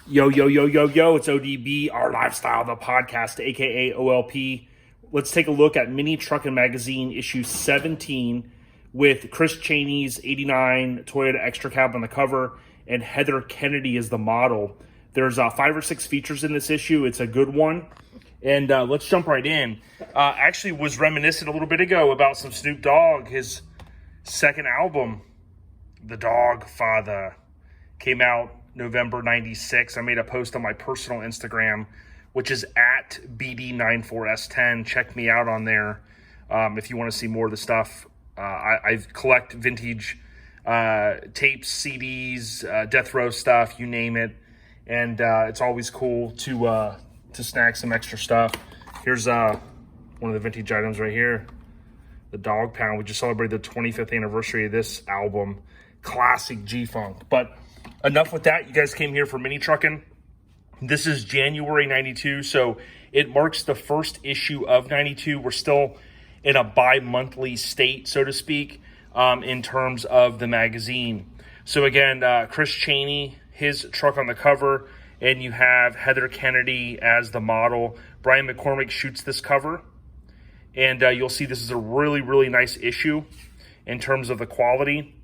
Yo, yo, yo, yo, yo, it's ODB, Our Lifestyle, the podcast, aka OLP. Let's take a look at Mini Truckin Magazine Issue 17 with Chris Cheney's 89 Toyota Extra Cab on the cover and Heather Kennedy as the model. There's 5 or 6 features in this issue. It's a good one. And let's jump right in. Actually was reminiscent a little bit ago about some Snoop Dogg. His second album, The Dog Father, came out November 96. I made a post on my personal Instagram, which is at BD94S10. Check me out on there if you want to see more of the stuff. I collect vintage tapes, CDs, death row stuff, you name it. And it's always cool to snag some extra stuff. Here's one of the vintage items right here. The Dog Pound. We just celebrated the 25th anniversary of this album. Classic G-Funk. But enough with that. You guys came here for Mini Truckin. This is January 92, so it marks the first issue of 92. We're still in a bi-monthly state, so to speak, in terms of the magazine. So again, Chris Cheney, his truck on the cover, and you have Heather Kennedy as the model. Brian McCormick shoots this cover, and you'll see this is a really, really nice issue in terms of the quality.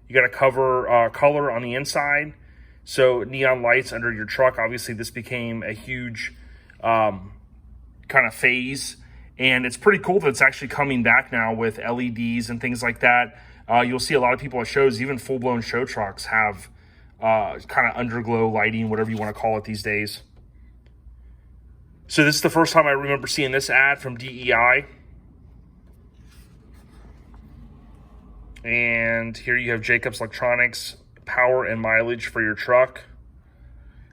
You got a cover color on the inside, so neon lights under your truck. Obviously, this became a huge kind of phase, and it's pretty cool that it's actually coming back now with LEDs and things like that. You'll see a lot of people at shows, even full-blown show trucks, have kind of underglow lighting, whatever you want to call it these days. So this is the first time I remember seeing this ad from DEI. And here you have Jacobs Electronics, power and mileage for your truck.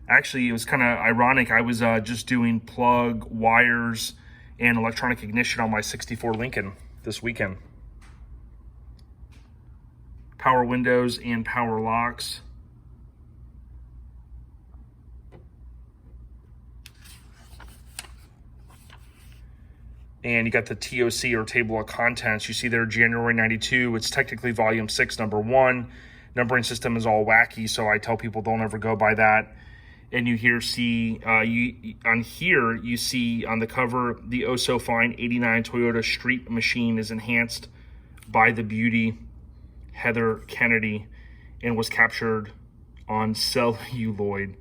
Actually, it was kind of ironic. I was just doing plug, wires, and electronic ignition on my 64 Lincoln this weekend. Power windows and power locks. And you got the TOC, or table of contents. You see there, January 92. It's technically volume 6, number 1. Numbering system is all wacky, so I tell people don't ever go by that. And you see on here, you see on the cover, the oh so fine 89 Toyota Street Machine is enhanced by the beauty Heather Kennedy and was captured on celluloid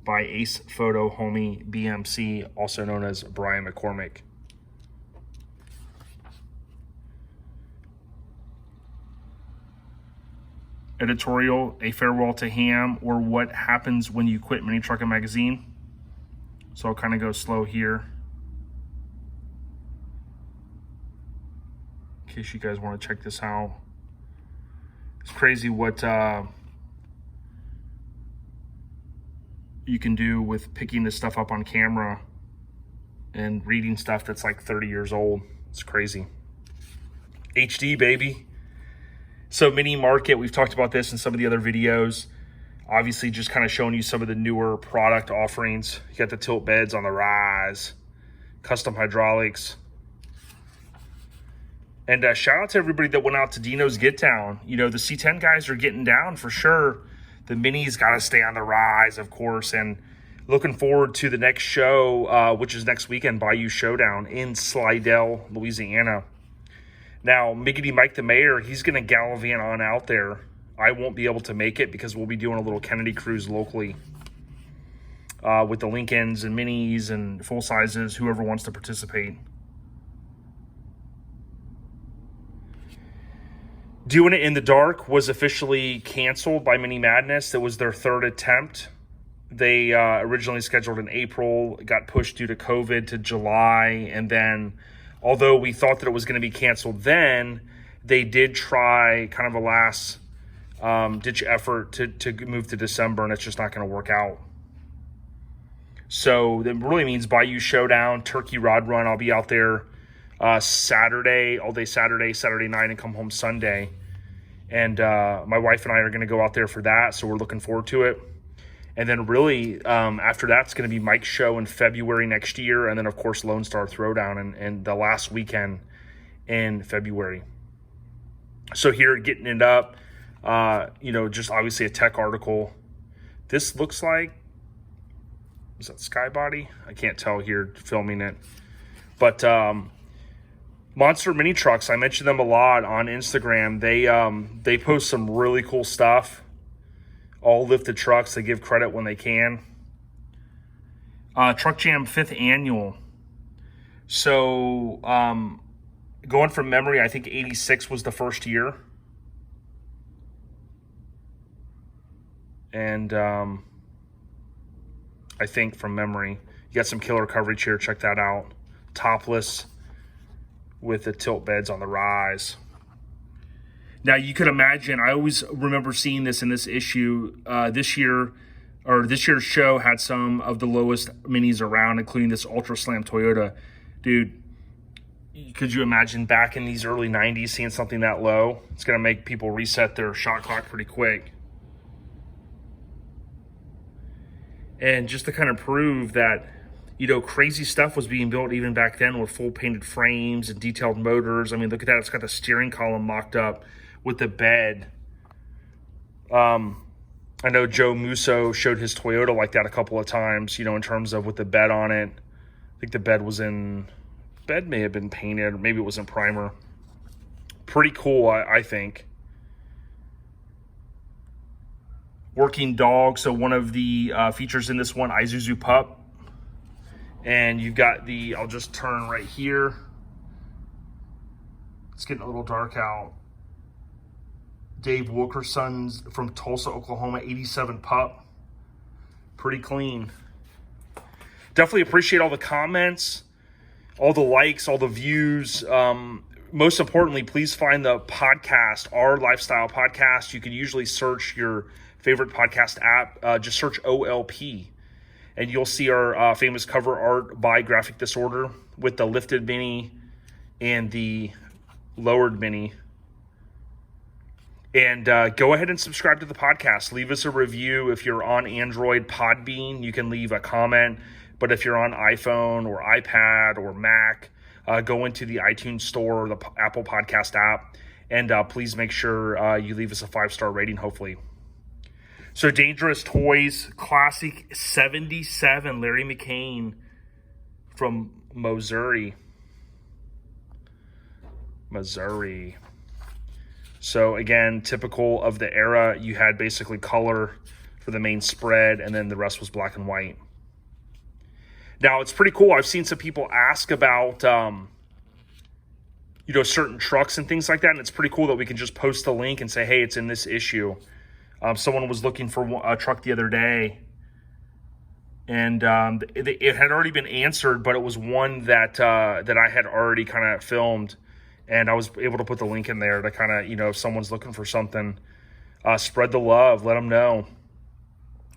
by Ace Photo Homie BMC, also known as Brian McCormick. Editorial, A Farewell to Ham, or What Happens When You Quit Mini Truckin Magazine. So I'll kind of go slow here, in case you guys want to check this out. It's crazy what you can do with picking this stuff up on camera and reading stuff that's like 30 years old. It's crazy. HD, baby. So mini market, we've talked about this in some of the other videos. Obviously, just kind of showing you some of the newer product offerings. You got the tilt beds on the rise, custom hydraulics. And shout out to everybody that went out to Dino's Get Down. You know, the C10 guys are getting down for sure. The minis got to stay on the rise, of course. And looking forward to the next show, which is next weekend, Bayou Showdown in Slidell, Louisiana. Now, Miggity Mike the Mayor, he's going to gallivant on out there. I won't be able to make it because we'll be doing a little Kennedy cruise locally with the Lincolns and Minis and full sizes, whoever wants to participate. Doing It in the Dark was officially canceled by Mini Madness. It was their 3rd attempt. They originally scheduled in April, got pushed due to COVID to July, and then although we thought that it was going to be canceled then, they did try kind of a last ditch effort to move to December, and it's just not going to work out. So that really means Bayou Showdown, Turkey Rod Run. I'll be out there Saturday, all day Saturday night, and come home Sunday. And my wife and I are going to go out there for that, so we're looking forward to it. And then really, after that, it's going to be Mike's show in February next year. And then, of course, Lone Star Throwdown and the last weekend in February. So here, getting it up, just obviously a tech article. This looks like is that Skybody? I can't tell here filming it. But Monster Mini Trucks, I mention them a lot on Instagram. They post some really cool stuff. All lifted trucks. They give credit when they can. Truck Jam 5th Annual. So going from memory, I think 86 was the first year. And I think from memory, you got some killer coverage here. Check that out. Topless with the tilt beds on the rise. Now you could imagine, I always remember seeing this in this issue. This year's show had some of the lowest minis around, including this Ultra Slam Toyota. Dude, could you imagine back in these early 90s seeing something that low? It's going to make people reset their shot clock pretty quick. And just to kind of prove that, you know, crazy stuff was being built even back then with full painted frames and detailed motors. I mean, look at that. It's got the steering column mocked up with the bed. I know Joe Musso showed his Toyota like that a couple of times, you know, in terms of with the bed on it. I think the bed may have been painted, or maybe it was in primer. Pretty cool, I think. Working dog, so one of the features in this one, Isuzu Pup. And you've got I'll just turn right here. It's getting a little dark out. Dave Wilkerson's from Tulsa, Oklahoma, 87 Pup. Pretty clean. Definitely appreciate all the comments, all the likes, all the views. Most importantly, please find the podcast, Our Lifestyle Podcast. You can usually search your favorite podcast app. Just search OLP. And you'll see our famous cover art by Graphic Disorder with the lifted mini and the lowered mini. And go ahead and subscribe to the podcast. Leave us a review. If you're on Android Podbean, you can leave a comment. But if you're on iPhone or iPad or Mac, go into the iTunes store or the Apple Podcast app. And please make sure you leave us a 5-star rating, hopefully. So Dangerous Toys, classic 77, Larry McCain from Missouri. So again, typical of the era, you had basically color for the main spread, and then the rest was black and white. Now, it's pretty cool. I've seen some people ask about, certain trucks and things like that, and it's pretty cool that we can just post a link and say, hey, it's in this issue. Someone was looking for a truck the other day, and it had already been answered, but it was one that I had already kind of filmed, and I was able to put the link in there to kind of, if someone's looking for something, spread the love, let them know.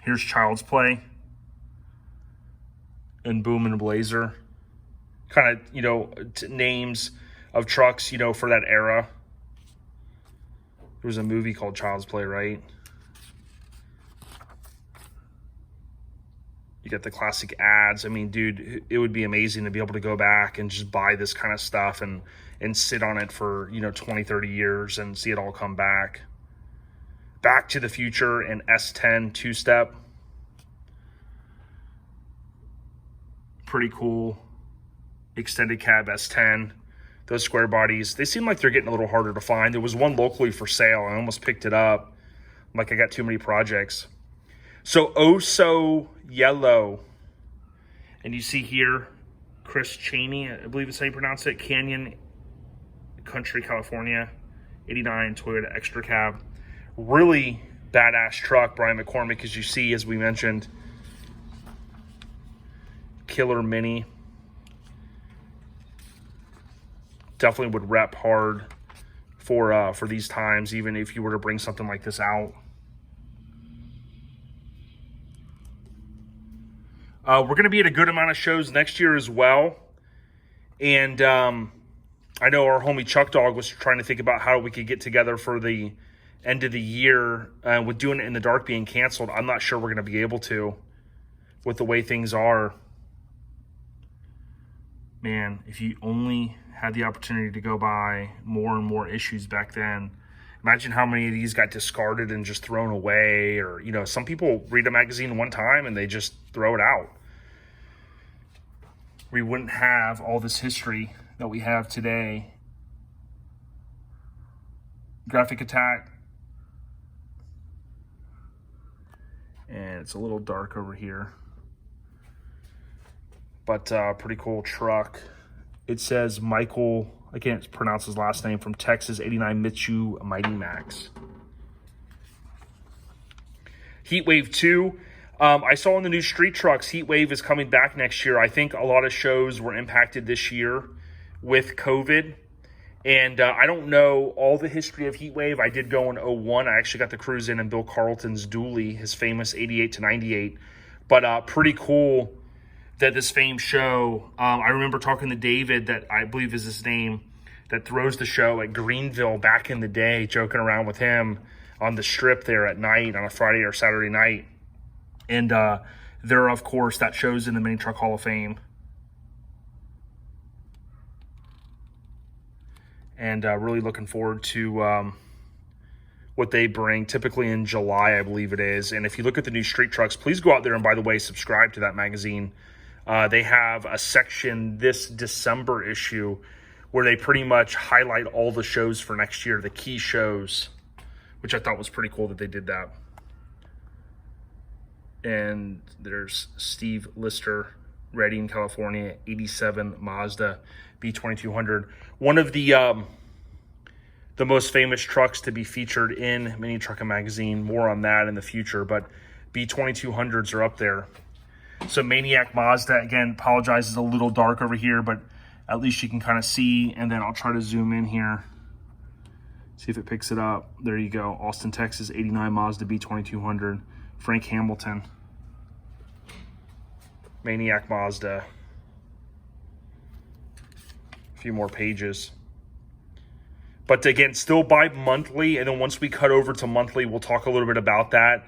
Here's Child's Play and Boom and Blazer. Kind of, names of trucks, for that era. There was a movie called Child's Play, right? You get the classic ads. I mean, dude, it would be amazing to be able to go back and just buy this kind of stuff and sit on it for, 20, 30 years and see it all come back. Back to the Future and S10 two-step. Pretty cool. Extended cab S10. Those square bodies, they seem like they're getting a little harder to find. There was one locally for sale. I almost picked it up. I'm like, I got too many projects. So, Oh So Yellow. And you see here, Chris Cheney, I believe is how you pronounce it, Canyon Country, California, 89 Toyota Extra Cab. Really badass truck, Brian McCormick, as you see, as we mentioned. Killer Mini. Definitely would rep hard for these times, even if you were to bring something like this out. We're going to be at a good amount of shows next year as well. And I know our homie Chuck Dog was trying to think about how we could get together for the end of the year. With doing it in the dark being canceled, I'm not sure we're going to be able to with the way things are. Man, if you only had the opportunity to go buy more and more issues back then, imagine how many of these got discarded and just thrown away. Or, some people read a magazine one time and they just throw it out. we wouldn't have all this history that we have today. Graphic Attack. And it's a little dark over here. But pretty cool truck. It says Michael, I can't pronounce his last name, from Texas, 89 Mitsu Mighty Max. Heatwave 2. I saw in the new Street Trucks, Heatwave is coming back next year. I think a lot of shows were impacted this year with COVID. And I don't know all the history of Heatwave. I did go in 01. I actually got to cruise in Bill Carlton's dually, his famous 88 to 98. But pretty cool that this famed show, I remember talking to David, that I believe is his name, that throws the show at Greenville back in the day, joking around with him on the strip there at night on a Friday or Saturday night. And there, of course, that show's in the Mini Truck Hall of Fame. And really looking forward to what they bring, typically in July, I believe it is. And if you look at the new Street Trucks, please go out there and, by the way, subscribe to that magazine. They have a section this December issue where they pretty much highlight all the shows for next year, the key shows, which I thought was pretty cool that they did that. And there's Steve Lister, Redding, California, 87 Mazda B2200. One of the most famous trucks to be featured in Mini Truckin Magazine. More on that in the future, but B2200s are up there. So Maniac Mazda, again, apologize, is a little dark over here, but at least you can kind of see. And then I'll try to zoom in here, see if it picks it up. There you go. Austin, Texas, 89 Mazda B2200. Frank Hamilton. Maniac Mazda. A few more pages. But again, still bi-monthly. And then once we cut over to monthly, we'll talk a little bit about that.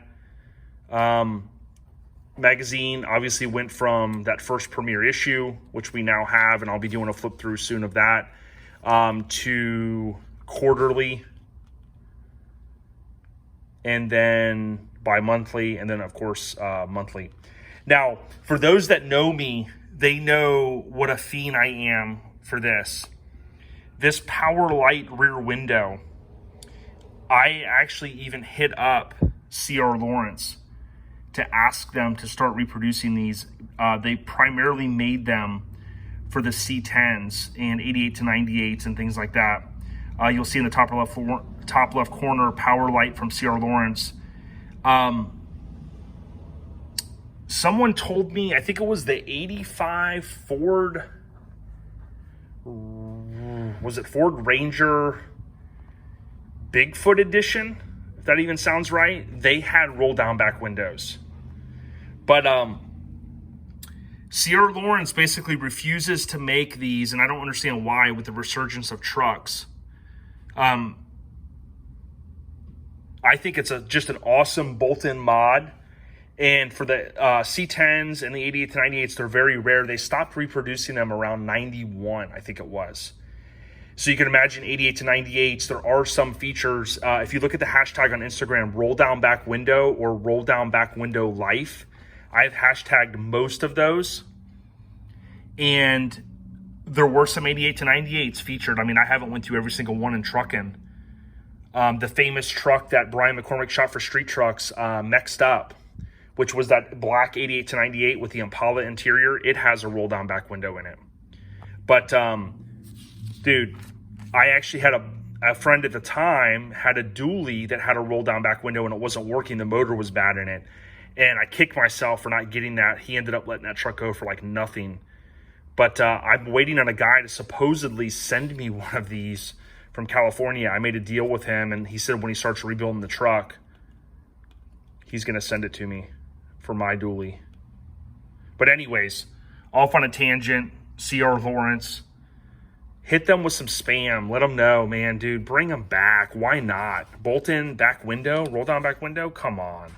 Magazine obviously went from that first premiere issue, which we now have, and I'll be doing a flip through soon of that, to quarterly, and then bi-monthly, and then of course monthly. Now, for those that know me, they know what a fiend I am for this. This power light rear window, I actually even hit up C.R. Lawrence to ask them to start reproducing these. They primarily made them for the C10s and 88 to 98s and things like that. You'll see in the top left corner, power light from C.R. Lawrence. Someone told me, I think it was the 85 Ford, was it Ford Ranger Bigfoot edition? If that even sounds right, they had roll down back windows. But C.R. Lawrence basically refuses to make these, and I don't understand why with the resurgence of trucks. I think it's just an awesome bolt-in mod. And for the C10s and the 88 to 98s, they're very rare. They stopped reproducing them around 91, I think it was. So you can imagine 88 to 98s, there are some features. If you look at the hashtag on Instagram, roll down back window or roll down back window life, I've hashtagged most of those. And there were some 88 to 98s featured. I mean, I haven't went through every single one in trucking. The famous truck that Brian McCormick shot for Street Trucks, Mexed Up, which was that black 88 to 98 with the Impala interior, it has a roll down back window in it. But, dude, I actually had a friend at the time had a dually that had a roll down back window and it wasn't working. The motor was bad in it. And I kicked myself for not getting that. He ended up letting that truck go for like nothing. But I'm waiting on a guy to supposedly send me one of these from California. I made a deal with him, and he said when he starts rebuilding the truck, he's going to send it to me for my dually. But anyways, off on a tangent, C.R. Lawrence, hit them with some spam. Let them know, man, dude, bring them back. Why not? Bolt-in back window, roll down back window? Come on.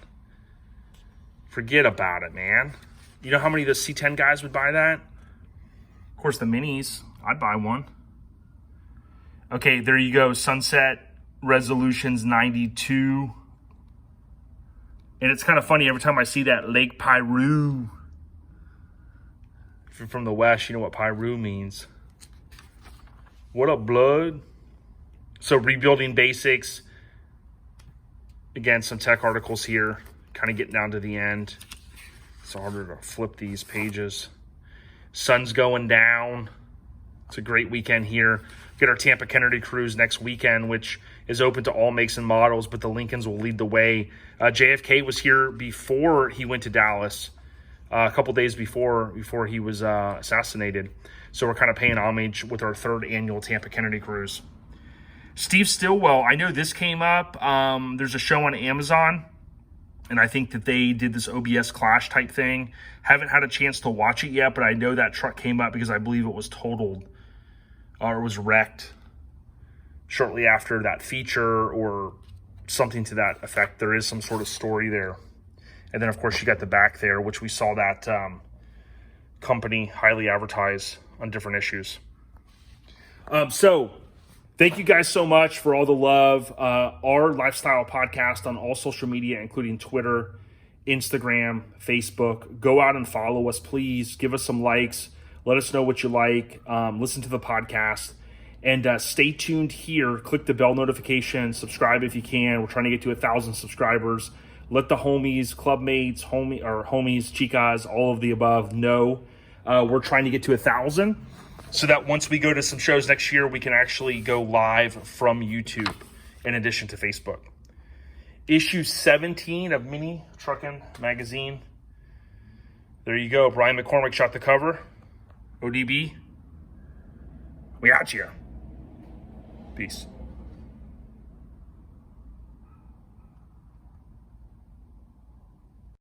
Forget about it, man. You know how many of the C10 guys would buy that? Of course, the minis, I'd buy one. Okay, there you go. Sunset Resolutions 92. And it's kind of funny every time I see that Lake Piru. If you're from the West, you know what Pyru means. What up, blood? So rebuilding basics. Again, some tech articles here. Kind of getting down to the end. It's harder to flip these pages. Sun's going down. It's a great weekend here. Get our Tampa Kennedy cruise next weekend, which is open to all makes and models, but the Lincolns will lead the way. JFK was here before he went to Dallas, a couple days before he was assassinated. So we're kind of paying homage with our 3rd annual Tampa Kennedy cruise. Steve Stillwell, I know this came up. There's a show on Amazon, and I think that they did this OBS clash type thing. Haven't had a chance to watch it yet, but I know that truck came up because I believe it was totaled or was wrecked shortly after that feature or something to that effect. There is some sort of story there. And then, of course, you got the back there, which we saw that company highly advertise on different issues. So thank you guys so much for all the love. Our lifestyle podcast on all social media, including Twitter, Instagram, Facebook. Go out and follow us, please. Give us some likes. Let us know what you like. Listen to the podcast. And stay tuned here. Click the bell notification. Subscribe if you can. We're trying to get to 1,000 subscribers. Let the homies, clubmates, homies, chicas, all of the above know we're trying to get to 1,000 so that once we go to some shows next year, we can actually go live from YouTube in addition to Facebook. Issue 17 of Mini Truckin Magazine. There you go. Brian McCormick shot the cover. ODB. We got you. Peace.